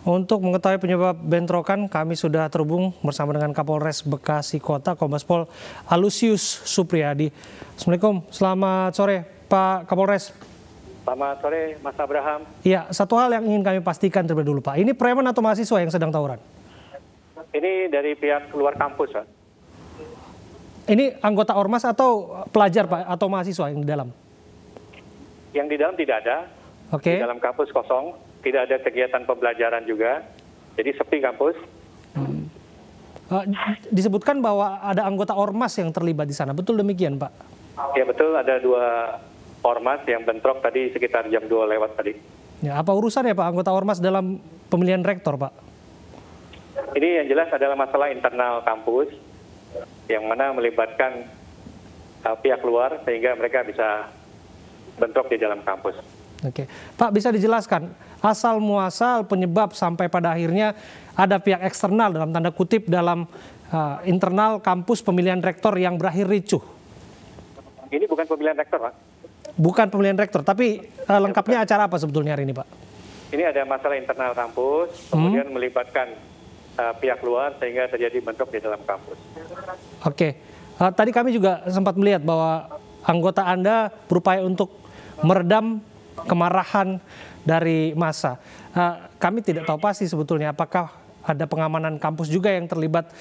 Untuk mengetahui penyebab bentrokan, kami sudah terhubung bersama dengan Kapolres Bekasi Kota, Kombes Pol Alusius Supriyadi. Assalamualaikum, selamat sore Pak Kapolres. Selamat sore Mas Abraham. Ya, satu hal yang ingin kami pastikan terlebih dulu Pak, ini preman atau mahasiswa yang sedang tawuran? Ini dari pihak luar kampus Pak. Ini anggota ormas atau pelajar Pak, atau mahasiswa yang di dalam? Yang di dalam tidak ada, Oke. Di dalam kampus kosong, tidak ada kegiatan pembelajaran juga, jadi sepi kampus. Disebutkan bahwa ada anggota ormas yang terlibat di sana, betul demikian Pak? Ya betul, ada 2 ormas yang bentrok tadi sekitar jam 2 lewat tadi. Ya, apa urusannya Pak anggota ormas dalam pemilihan rektor Pak? Ini yang jelas adalah masalah internal kampus, yang mana melibatkan pihak luar sehingga mereka bisa bentrok di dalam kampus. Oke, Pak bisa dijelaskan asal muasal penyebab sampai pada akhirnya ada pihak eksternal dalam tanda kutip dalam internal kampus pemilihan rektor yang berakhir ricuh? Ini bukan pemilihan rektor Pak. Bukan pemilihan rektor, tapi lengkapnya acara apa sebetulnya hari ini Pak? Ini ada masalah internal kampus, kemudian melibatkan pihak luar sehingga terjadi bentrok di dalam kampus. Oke, tadi kami juga sempat melihat bahwa anggota Anda berupaya untuk meredam kemarahan dari massa. Kami tidak tahu pasti sebetulnya apakah ada pengamanan kampus juga yang terlibat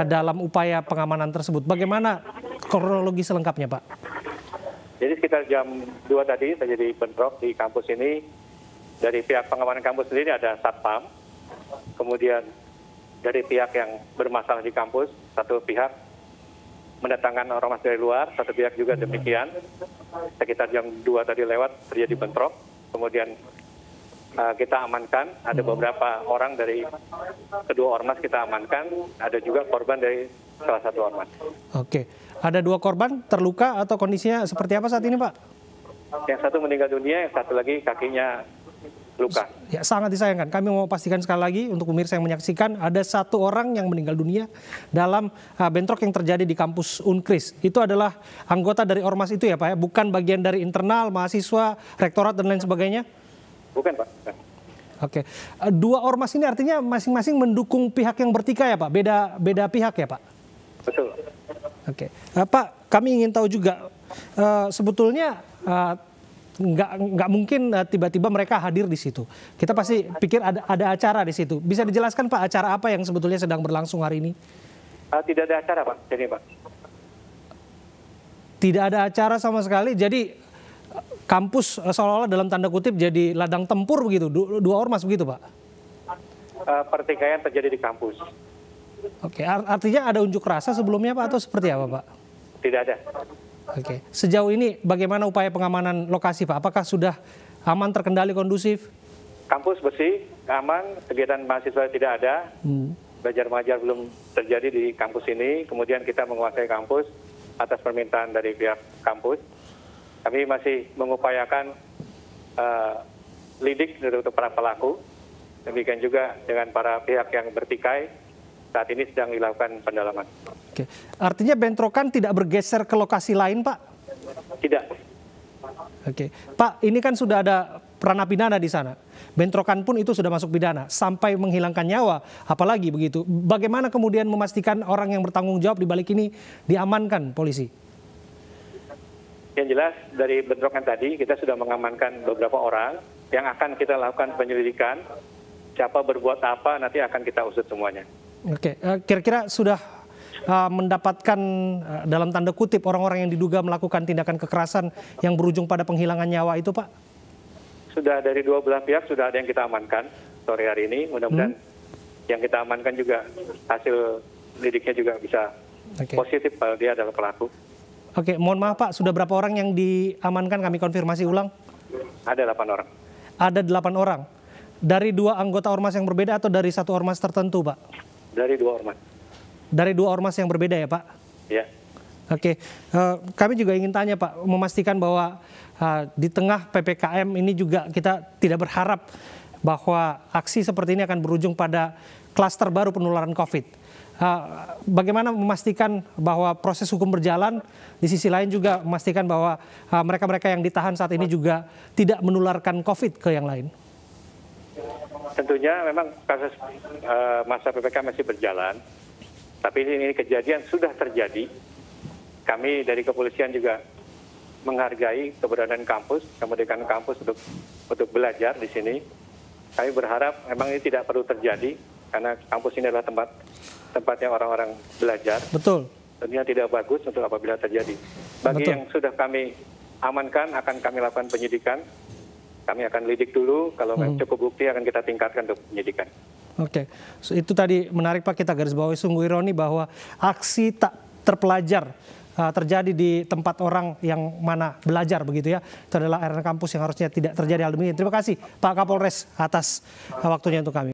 dalam upaya pengamanan tersebut. Bagaimana kronologi selengkapnya Pak? Jadi sekitar jam 2 tadi terjadi bentrok di kampus ini. Dari pihak pengamanan kampus sendiri ada satpam, kemudian dari pihak yang bermasalah di kampus, satu pihak mendatangkan ormas dari luar, satu pihak juga demikian. Sekitar jam 2 tadi lewat terjadi bentrok, kemudian kita amankan, ada beberapa orang dari kedua ormas kita amankan, ada juga korban dari salah satu ormas. Oke, ada 2 korban terluka atau kondisinya seperti apa saat ini Pak? Yang satu meninggal dunia, yang satu lagi kakinya luka. Ya, sangat disayangkan. Kami mau pastikan sekali lagi untuk pemirsa yang menyaksikan, ada 1 orang yang meninggal dunia dalam bentrok yang terjadi di kampus Unkris. Itu adalah anggota dari ormas itu ya Pak ya? Bukan bagian dari internal, mahasiswa, rektorat dan lain sebagainya? Bukan Pak. Bukan. Oke, 2 ormas ini artinya masing-masing mendukung pihak yang bertikai ya Pak? Beda pihak ya Pak? Betul. Oke, Pak, kami ingin tahu juga sebetulnya nggak mungkin tiba-tiba mereka hadir di situ. Kita pasti pikir ada acara di situ. Bisa dijelaskan Pak acara apa yang sebetulnya sedang berlangsung hari ini? Tidak ada acara Pak, jadi Pak. Tidak ada acara sama sekali. Jadi kampus seolah-olah dalam tanda kutip jadi ladang tempur begitu, 2 ormas begitu Pak? Pertikaian terjadi di kampus. Oke, artinya ada unjuk rasa sebelumnya Pak atau seperti apa Pak? Tidak ada. Oke, sejauh ini bagaimana upaya pengamanan lokasi Pak? Apakah sudah aman, terkendali, kondusif? Kampus bersih, aman, kegiatan mahasiswa tidak ada, belajar mengajar belum terjadi di kampus ini. Kemudian kita menguasai kampus atas permintaan dari pihak kampus. Kami masih mengupayakan lidik untuk para pelaku. Demikian juga dengan para pihak yang bertikai. Saat ini sedang dilakukan pendalaman. Oke, artinya bentrokan tidak bergeser ke lokasi lain Pak? Tidak. Oke, Pak, ini kan sudah ada ranah pidana di sana. Bentrokan pun itu sudah masuk pidana sampai menghilangkan nyawa, apalagi begitu. Bagaimana kemudian memastikan orang yang bertanggung jawab di balik ini diamankan polisi? Yang jelas dari bentrokan tadi kita sudah mengamankan beberapa orang yang akan kita lakukan penyelidikan. Siapa berbuat apa nanti akan kita usut semuanya. Oke, kira-kira sudah mendapatkan dalam tanda kutip orang-orang yang diduga melakukan tindakan kekerasan yang berujung pada penghilangan nyawa itu Pak? Sudah dari 2 belah pihak sudah ada yang kita amankan sore hari ini. Mudah-mudahan yang kita amankan juga hasil lidiknya juga bisa positif kalau dia adalah pelaku. Oke, mohon maaf Pak, sudah berapa orang yang diamankan? Kami konfirmasi ulang. Ada 8 orang. Ada 8 orang. Dari 2 anggota ormas yang berbeda atau dari 1 ormas tertentu Pak? Dari 2 ormas. Dari 2 ormas yang berbeda ya Pak? Ya. Oke, kami juga ingin tanya Pak, memastikan bahwa di tengah PPKM ini juga kita tidak berharap bahwa aksi seperti ini akan berujung pada klaster baru penularan COVID. Bagaimana memastikan bahwa proses hukum berjalan, di sisi lain juga memastikan bahwa mereka-mereka yang ditahan saat ini juga tidak menularkan COVID ke yang lain? tentunya memang kasus masa PPK masih berjalan, tapi ini kejadian sudah terjadi. Kami dari kepolisian juga menghargai keberadaan kampus, kemerdekaan kampus untuk belajar di sini. Kami berharap memang ini tidak perlu terjadi, karena kampus ini adalah tempatnya orang-orang belajar. Betul. Tentunya tidak bagus untuk apabila terjadi. Bagi Betul. yang sudah kami amankan, akan kami lakukan penyidikan. Kami akan lidik dulu, kalau cukup bukti akan kita tingkatkan untuk penyidikan. Oke, itu tadi menarik Pak, kita garis bawahi, sungguh ironi bahwa aksi tak terpelajar terjadi di tempat orang yang mana belajar begitu ya. Itu adalah arena kampus yang harusnya tidak terjadi hal demikian. Terima kasih Pak Kapolres atas waktunya untuk kami.